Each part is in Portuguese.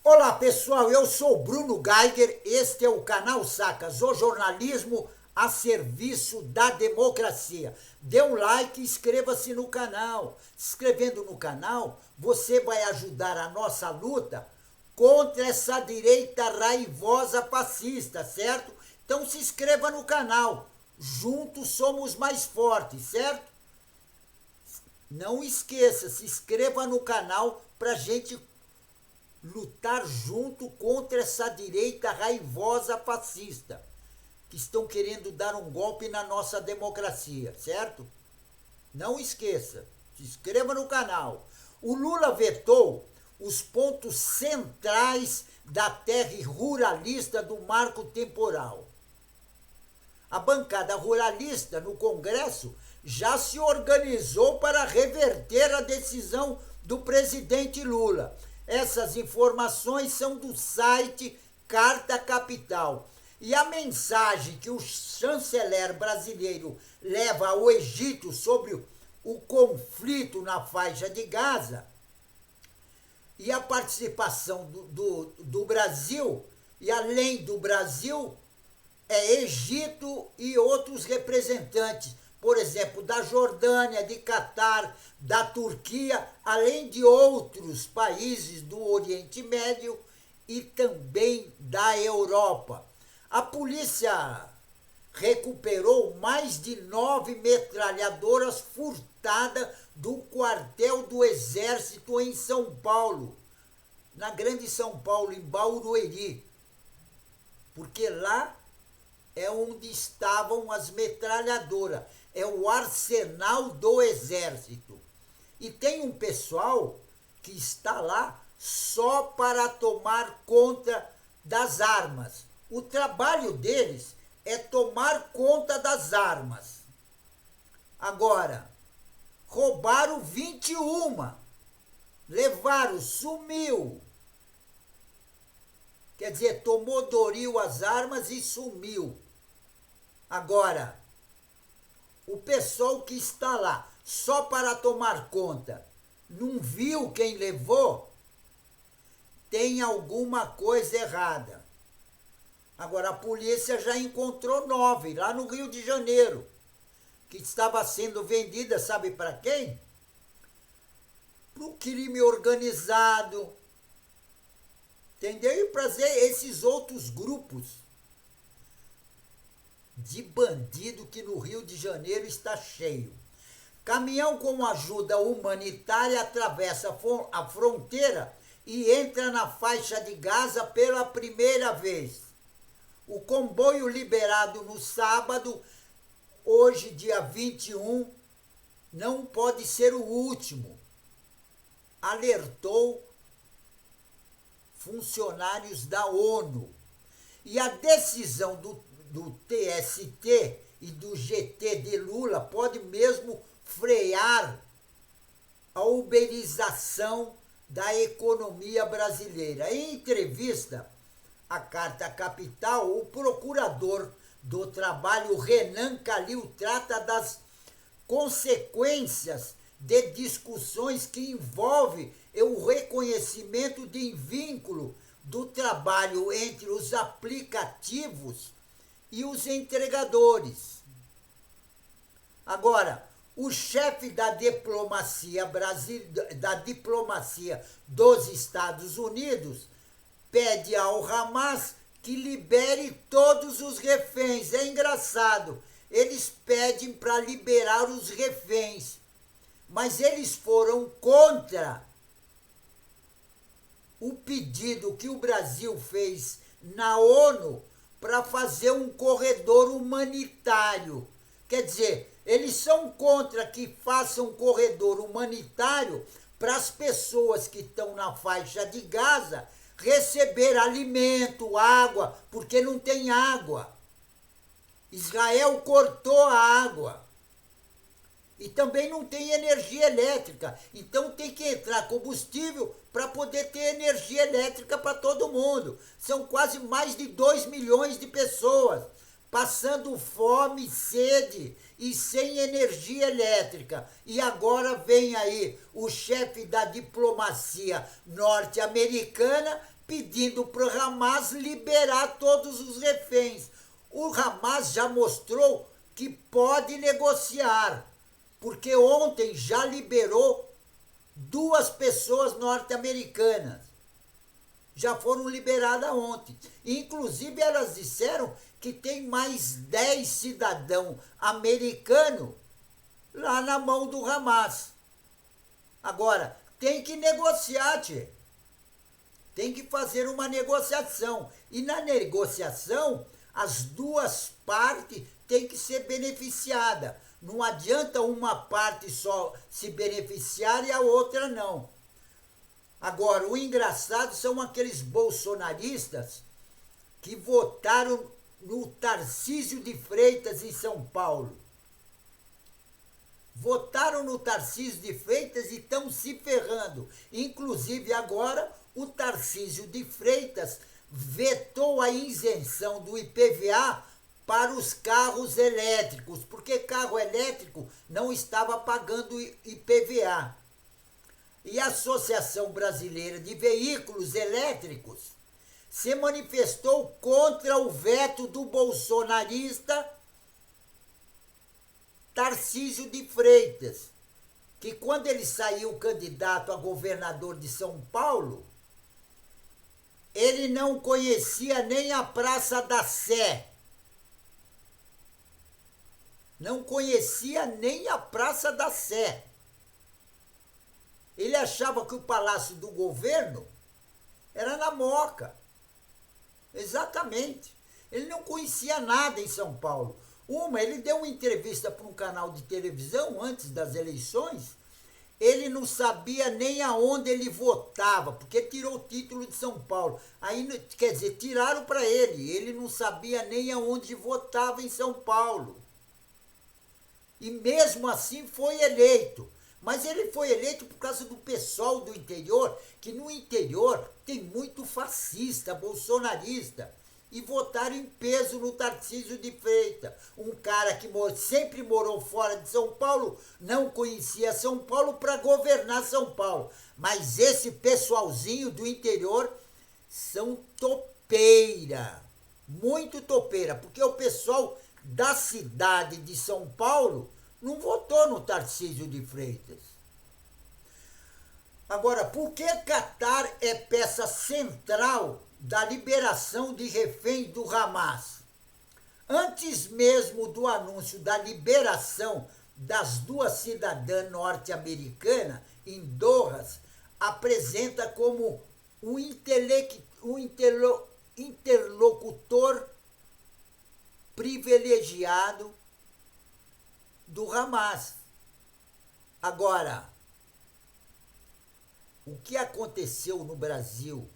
Olá pessoal, eu sou Bruno Geiger, este é o canal Sacas, o jornalismo a serviço da democracia. Dê um like e inscreva-se no canal. Se inscrevendo no canal, você vai ajudar a nossa luta contra essa direita raivosa fascista, certo? Então se inscreva no canal, juntos somos mais fortes, certo? Não esqueça, se inscreva no canal para gente lutar junto contra essa direita raivosa fascista que estão querendo dar um golpe na nossa democracia, certo? Não esqueça, se inscreva no canal. O Lula vetou os pontos centrais da terra ruralista do marco temporal. A bancada ruralista no Congresso já se organizou para reverter a decisão do presidente Lula. Essas informações são do site Carta Capital. E a mensagem que o chanceler brasileiro leva ao Egito sobre o conflito na faixa de Gaza e a participação do Brasil, e além do Brasil, é Egito e outros representantes, por exemplo, da Jordânia, de Catar, da Turquia, além de outros países do Oriente Médio e também da Europa. A polícia recuperou mais de 9 metralhadoras furtadas do quartel do Exército em São Paulo, na Grande São Paulo, em Barueri, porque lá é onde estavam as metralhadoras, é o arsenal do Exército. E tem um pessoal que está lá só para tomar conta das armas. O trabalho deles é tomar conta das armas. Agora, roubaram 21, levaram, sumiu. Quer dizer, tomou Doril as armas e sumiu. Agora, o pessoal que está lá só para tomar conta não viu quem levou, tem alguma coisa errada. Agora, a polícia já encontrou 9 lá no Rio de Janeiro, que estava sendo vendida, sabe para quem? Para o crime organizado, entendeu? E para esses outros grupos de bandido que no Rio de Janeiro está cheio. Caminhão com ajuda humanitária atravessa a fronteira e entra na faixa de Gaza pela primeira vez. O comboio liberado no sábado, hoje dia 21, não pode ser o último, alertou funcionários da ONU. E a decisão do TST e do GT de Lula pode mesmo frear a uberização da economia brasileira. Em entrevista à Carta Capital, o procurador do trabalho, Renan Calil, trata das consequências de discussões que envolvem o reconhecimento de vínculo do trabalho entre os aplicativos e os entregadores. Agora, o chefe da diplomacia dos Estados Unidos pede ao Hamas que libere todos os reféns. É engraçado, eles pedem para liberar os reféns, mas eles foram contra o pedido que o Brasil fez na ONU para fazer um corredor humanitário. Quer dizer, eles são contra que façam um corredor humanitário para as pessoas que estão na faixa de Gaza receber alimento, água, porque não tem água. Israel cortou a água. E também não tem energia elétrica. Então tem que entrar combustível para poder ter energia elétrica para todo mundo. São quase mais de 2 milhões de pessoas passando fome, sede e sem energia elétrica. E agora vem aí o chefe da diplomacia norte-americana pedindo para o Hamas liberar todos os reféns. O Hamas já mostrou que pode negociar, porque ontem já liberou 2 pessoas norte-americanas. Já foram liberadas ontem. Inclusive, elas disseram que tem mais 10 cidadãos americanos lá na mão do Hamas. Agora, tem que negociar, tchê. Tem que fazer uma negociação. E na negociação, as 2 partes têm que ser beneficiadas. Não adianta uma parte só se beneficiar e a outra não. Agora, o engraçado são aqueles bolsonaristas que votaram no Tarcísio de Freitas em São Paulo. Votaram no Tarcísio de Freitas e estão se ferrando. Inclusive agora o Tarcísio de Freitas vetou a isenção do IPVA para os carros elétricos, porque carro elétrico não estava pagando IPVA. E a Associação Brasileira de Veículos Elétricos se manifestou contra o veto do bolsonarista Tarcísio de Freitas, que quando ele saiu candidato a governador de São Paulo, ele não conhecia nem a Praça da Sé. Não conhecia nem a Praça da Sé. Ele achava que o Palácio do Governo era na Moca. Exatamente. Ele não conhecia nada em São Paulo. Ele deu uma entrevista para um canal de televisão antes das eleições. Ele não sabia nem aonde ele votava, porque tirou o título de São Paulo. Aí, quer dizer, tiraram para ele. Ele não sabia nem aonde votava em São Paulo. E mesmo assim foi eleito. Mas ele foi eleito por causa do pessoal do interior, que no interior tem muito fascista, bolsonarista. E votaram em peso no Tarcísio de Freitas. Um cara que sempre morou fora de São Paulo, não conhecia São Paulo para governar São Paulo. Mas esse pessoalzinho do interior são topeira. Muito topeira, porque o pessoal da cidade de São Paulo não votou no Tarcísio de Freitas. Agora, por que Catar é peça central da liberação de reféns do Hamas? Antes mesmo do anúncio da liberação das 2 cidadãs norte-americanas em Doha, apresenta como um interlocutor privilegiado do Hamas. Agora, o que aconteceu no Brasil,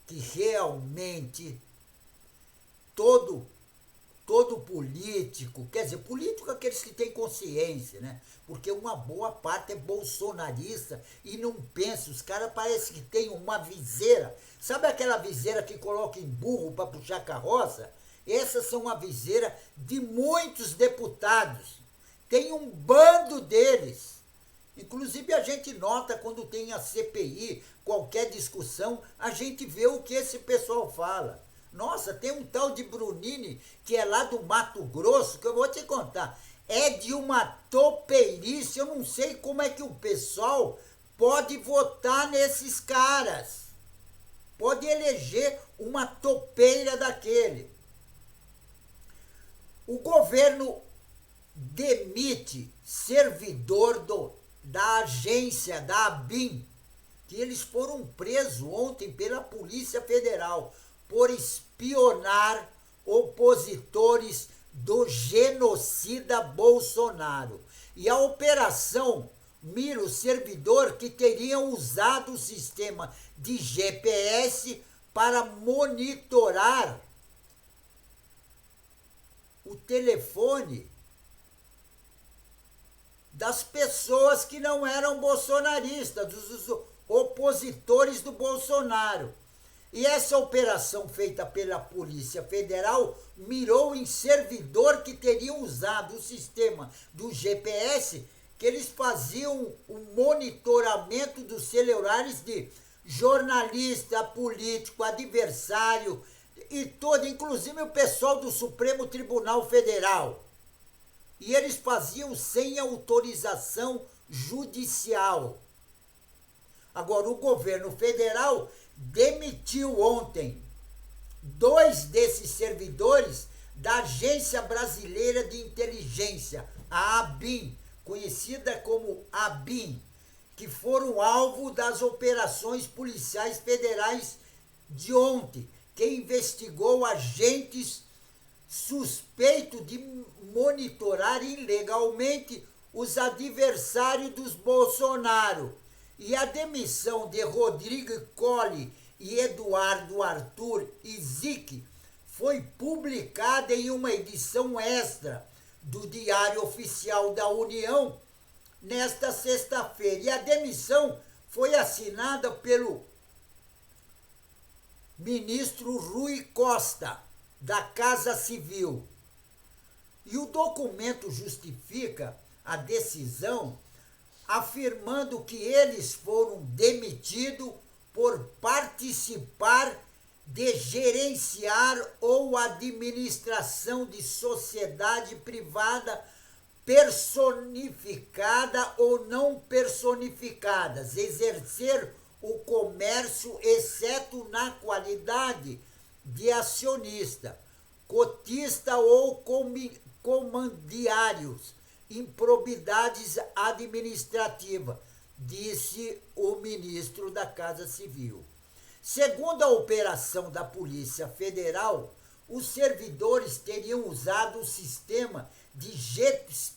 que realmente todo político, quer dizer, político é aqueles que têm consciência, né? Porque uma boa parte é bolsonarista e não pensa, os caras parecem que têm uma viseira, sabe aquela viseira que coloca em burro para puxar carroça? Essas são a viseira de muitos deputados, tem um bando deles. Inclusive a gente nota quando tem a CPI, qualquer discussão, a gente vê o que esse pessoal fala. Nossa, tem um tal de Brunini, que é lá do Mato Grosso, que eu vou te contar. É de uma topeirice, eu não sei como é que o pessoal pode votar nesses caras. Pode eleger uma topeira daquele. O governo demite servidor da agência, da ABIN, que eles foram presos ontem pela Polícia Federal por espionar opositores do genocida Bolsonaro. E a operação mira o servidor que teriam usado o sistema de GPS para monitorar o telefone das pessoas que não eram bolsonaristas, dos opositores do Bolsonaro. E essa operação feita pela Polícia Federal mirou em servidor que teriam usado o sistema do GPS, que eles faziam o monitoramento dos celulares de jornalista, político, adversário e todo, inclusive o pessoal do Supremo Tribunal Federal. E eles faziam sem autorização judicial. Agora, o governo federal demitiu ontem 2 desses servidores da Agência Brasileira de Inteligência, a ABIN, conhecida como ABIN, que foram alvo das operações policiais federais de ontem, que investigou agentes suspeitos de monitorar ilegalmente os adversários dos Bolsonaro. E a demissão de Rodrigo Colli e Eduardo Arthur Izik foi publicada em uma edição extra do Diário Oficial da União nesta sexta-feira. E a demissão foi assinada pelo ministro Rui Costa, da Casa Civil. E o documento justifica a decisão afirmando que eles foram demitidos por participar de gerenciar ou administração de sociedade privada personificada ou não personificadas, exercer o comércio, exceto na qualidade de acionista, cotista ou comandiários, improbidades administrativas, disse o ministro da Casa Civil. Segundo a operação da Polícia Federal, os servidores teriam usado o sistema de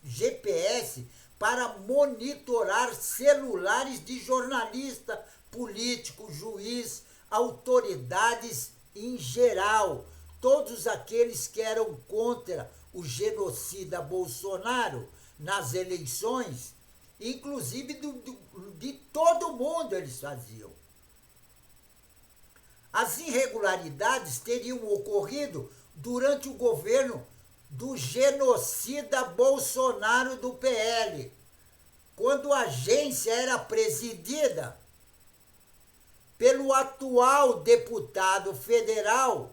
GPS para monitorar celulares de jornalista, político, juiz, autoridades em geral, todos aqueles que eram contra o genocida Bolsonaro nas eleições, inclusive de todo mundo eles faziam. As irregularidades teriam ocorrido durante o governo do genocida Bolsonaro do PL, quando a agência era presidida pelo atual deputado federal,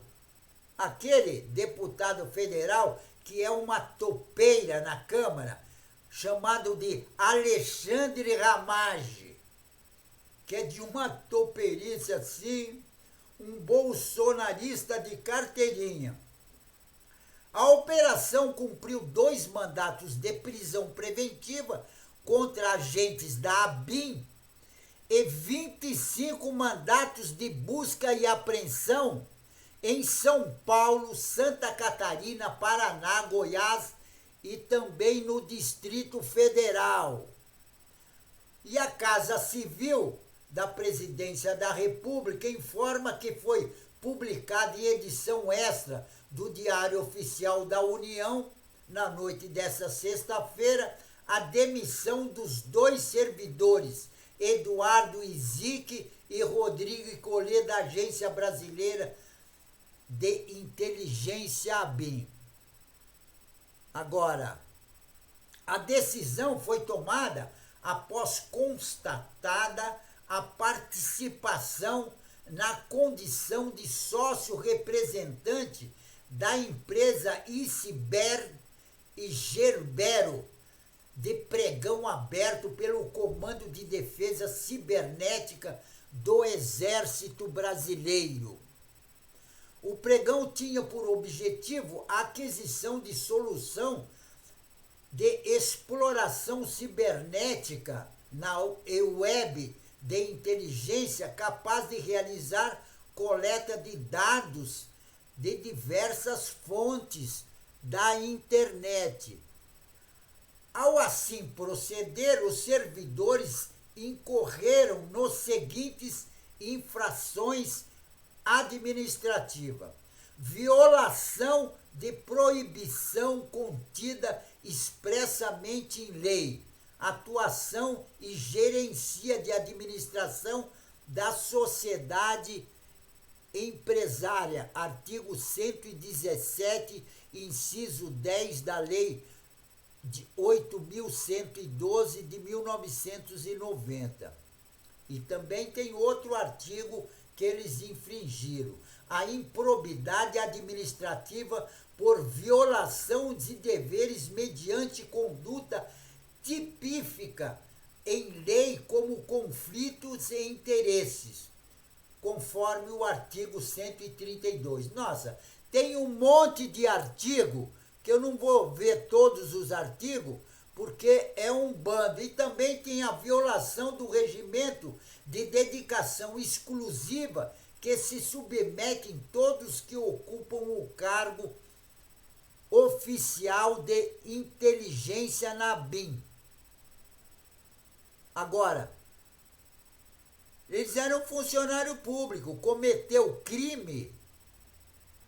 aquele deputado federal que é uma topeira na Câmara, chamado de Alexandre Ramage, que é de uma topeirice assim, um bolsonarista de carteirinha. A operação cumpriu 2 mandatos de prisão preventiva contra agentes da ABIN e 25 mandatos de busca e apreensão em São Paulo, Santa Catarina, Paraná, Goiás e também no Distrito Federal. E a Casa Civil da Presidência da República informa que foi publicada em edição extra do Diário Oficial da União, na noite dessa sexta-feira, a demissão dos 2 servidores, Eduardo Izik e Rodrigo Colli, da Agência Brasileira de Inteligência ABIN. Agora, a decisão foi tomada após constatada a participação na condição de sócio representante da empresa Iciber e Gerbero, de pregão aberto pelo Comando de Defesa Cibernética do Exército Brasileiro. O pregão tinha por objetivo a aquisição de solução de exploração cibernética na web de inteligência capaz de realizar coleta de dados de diversas fontes da internet. Ao assim proceder, os servidores incorreram nos seguintes infrações administrativas: violação de proibição contida expressamente em lei, atuação e gerência de administração da sociedade empresária, artigo 117, inciso 10 da Lei de 8.112 de 1990. E também tem outro artigo que eles infringiram: a improbidade administrativa por violação de deveres mediante conduta tipífica em lei como conflitos e interesses, conforme o artigo 132. Nossa, tem um monte de artigo, que eu não vou ver todos os artigos, porque é um bando. E também tem a violação do regimento de dedicação exclusiva, que se submetem todos que ocupam o cargo oficial de inteligência na BIM. Agora, eles eram funcionário público, cometeu crime,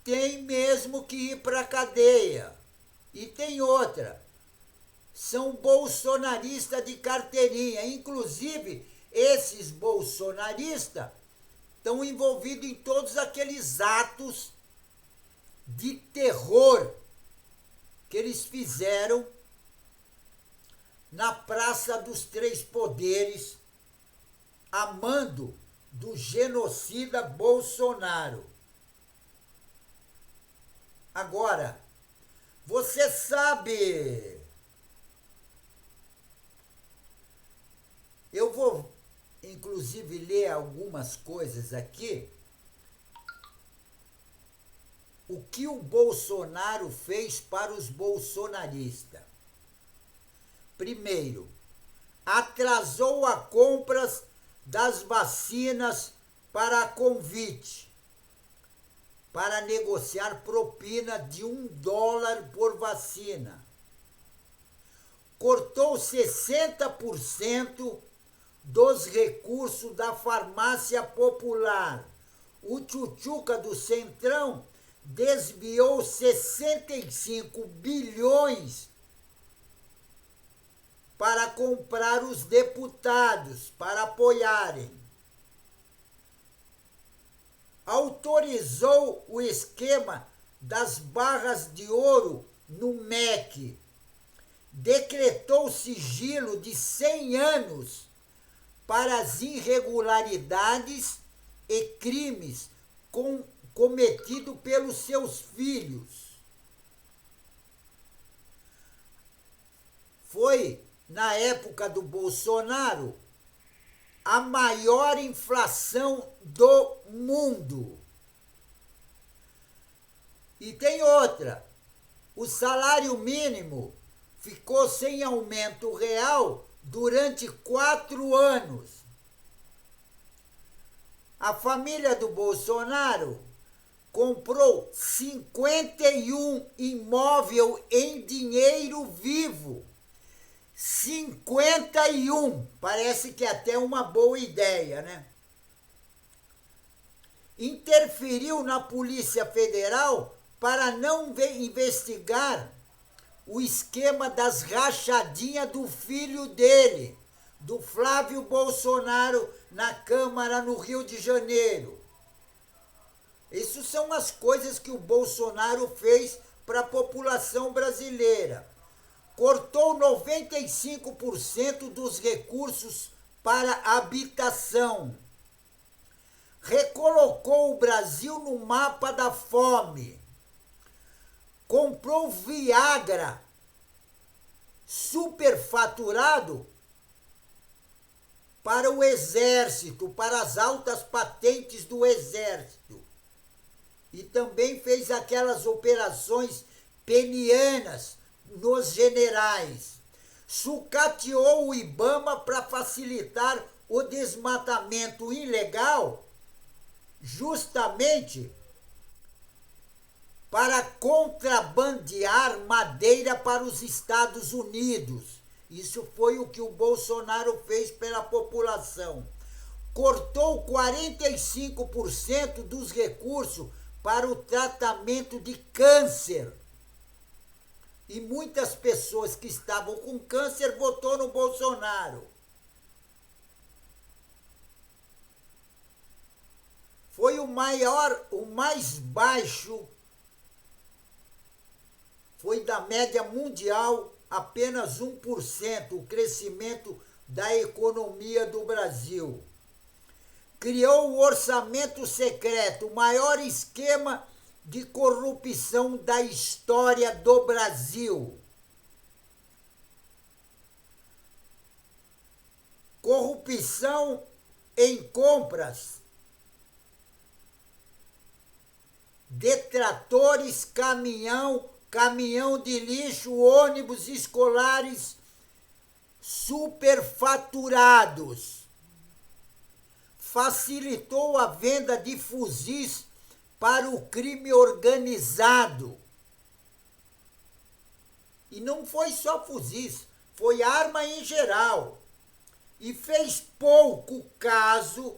tem mesmo que ir para a cadeia. E tem outra, são bolsonaristas de carteirinha. Inclusive, esses bolsonaristas estão envolvidos em todos aqueles atos de terror que eles fizeram na Praça dos Três Poderes, a mando do genocida Bolsonaro. Agora, você sabe, eu vou inclusive ler algumas coisas aqui, o que o Bolsonaro fez para os bolsonaristas. Primeiro, atrasou a compras das vacinas para a Convite, para negociar propina de $1 por vacina. Cortou 60% dos recursos da farmácia popular. O Tchutchuca do Centrão desviou 65 bilhões para comprar os deputados, para apoiarem. Autorizou o esquema das barras de ouro no MEC. Decretou sigilo de 100 anos para as irregularidades e crimes cometidos pelos seus filhos. Foi, na época do Bolsonaro, a maior inflação do mundo. E tem outra, o salário mínimo ficou sem aumento real durante 4 anos. A família do Bolsonaro comprou 51 imóveis em dinheiro vivo. 51! Parece que é até uma boa ideia, né? Interferiu na Polícia Federal para não investigar o esquema das rachadinhas do filho dele, do Flávio Bolsonaro, na Câmara no Rio de Janeiro. Isso são as coisas que o Bolsonaro fez para a população brasileira. Cortou 95% dos recursos para habitação. Recolocou o Brasil no mapa da fome. Comprou Viagra superfaturado para o Exército, para as altas patentes do Exército. E também fez aquelas operações penianas nos generais. Sucateou o IBAMA para facilitar o desmatamento ilegal, justamente para contrabandear madeira para os Estados Unidos. Isso foi o que o Bolsonaro fez pela população. Cortou 45% dos recursos para o tratamento de câncer. E muitas pessoas que estavam com câncer votou no Bolsonaro. foi o mais baixo, foi da média mundial, apenas 1% o crescimento da economia do Brasil. Criou o orçamento secreto, o maior esquema de corrupção da história do Brasil. Corrupção em compras, detratores, caminhão de lixo, ônibus escolares superfaturados. Facilitou a venda de fuzis para o crime organizado. E não foi só fuzis, foi arma em geral. E fez pouco caso,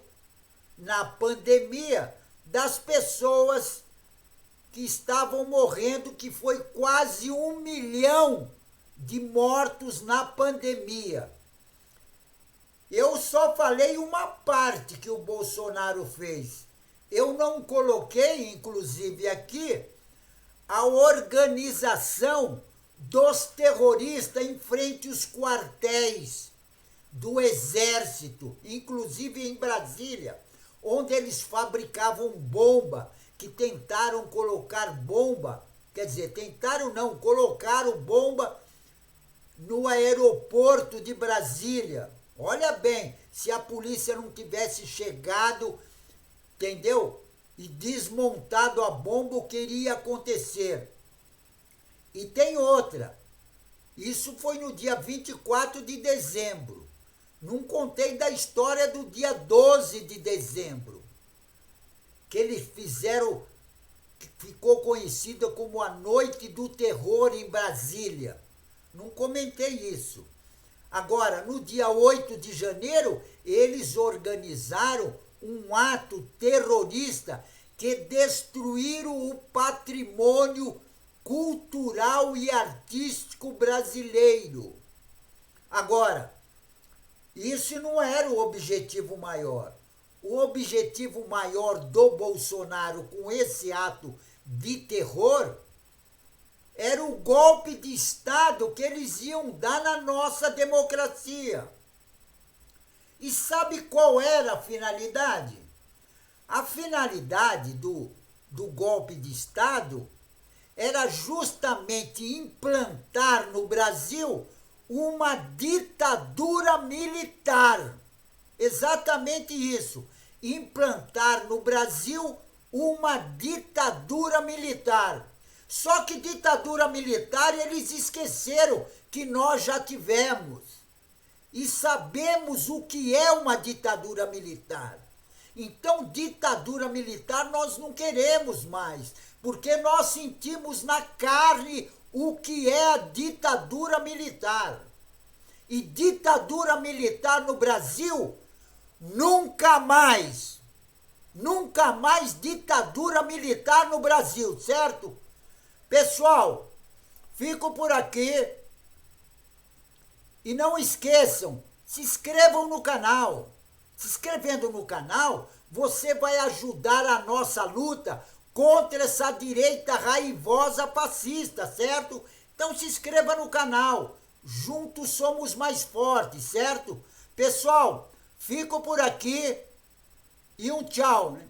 na pandemia, das pessoas que estavam morrendo, que foi quase 1 milhão de mortos na pandemia. Eu só falei uma parte que o Bolsonaro fez. Eu não coloquei, inclusive, aqui a organização dos terroristas em frente aos quartéis do Exército, inclusive em Brasília, onde eles fabricavam bomba, que tentaram colocar bomba, quer dizer, tentaram não, colocaram bomba no aeroporto de Brasília. Olha bem, se a polícia não tivesse chegado, entendeu? E desmontado a bomba, o que iria acontecer? E tem outra. Isso foi no dia 24 de dezembro. Não contei da história do dia 12 de dezembro, que eles fizeram, que ficou conhecida como a Noite do Terror em Brasília. Não comentei isso. Agora, no dia 8 de janeiro, eles organizaram um ato terrorista que destruíram o patrimônio cultural e artístico brasileiro. Agora, isso não era o objetivo maior. O objetivo maior do Bolsonaro com esse ato de terror era o golpe de Estado que eles iam dar na nossa democracia. E sabe qual era a finalidade? A finalidade do golpe de Estado era justamente implantar no Brasil uma ditadura militar. Exatamente isso. Implantar no Brasil uma ditadura militar. Só que ditadura militar eles esqueceram que nós já tivemos. E sabemos o que é uma ditadura militar. Então, ditadura militar nós não queremos mais, porque nós sentimos na carne o que é a ditadura militar. E ditadura militar no Brasil, nunca mais ditadura militar no Brasil, certo? Pessoal, fico por aqui e não esqueçam, se inscrevam no canal. Se inscrevendo no canal, você vai ajudar a nossa luta contra essa direita raivosa fascista, certo? Então se inscreva no canal. Juntos somos mais fortes, certo? Pessoal, fico por aqui e um tchau, né?